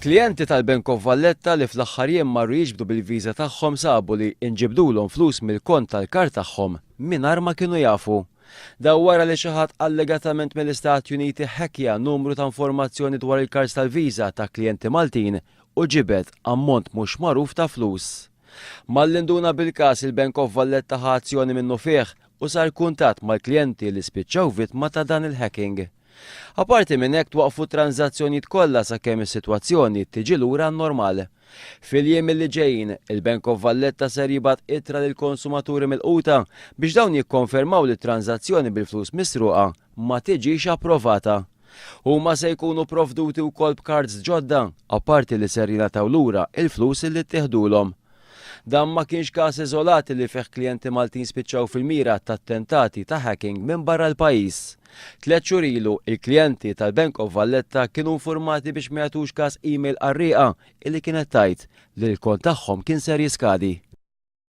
Klijenti tal-Bank of Valletta li fl-aħħar jiem marru jiġbdu bil-viża tagħhom sabu li inġibdulhom flus mill-kont tal-kart tagħhom mingħajr ma kienu jafu. Daw wara li xi ħadd allegatament mill-Istati Uniti ħekkja numru ta' informazzjoni dwar il-kards tal-viża ta' klijenti Maltin u ġibed ammont mhux magħruf ta' flus. Mal-induna bil-każ il-Bank of Valletta ħa azzjoni minnu fih u sar kuntatt mal-klijenti li spiċċaw vittma ta' dan il-hacking. Aparti minn hekk twaqfu tranzazzjonijiet kollha sakemm is-sitwazzjoni tiġi lura normal. Fil-jiem li ġejjin, il-Bank of Valletta ser jibgħat ittra lill-konsumaturi mill-quta biex dawn jikkonfermaw li tranzazzjoni bil-flus misruqa ma tiġix approvata. Huma se jkunu provduti wkoll b'cards ġodda, apparti li ser jingħataw lura il-flus li ttieħdulhom. Dan ma kienx każ iżolati li fih klijenti Maltin spiċċaw fil-mira tat-tentati ta' hacking minn barra l-pajjiż. 3 xhur ilu il-klijenti tal-Bank of Valletta kienu informati biex ma jagħtux każ email qarrieqa illi kienet tgħid li l-kont tagħhom kien ser jiskadi.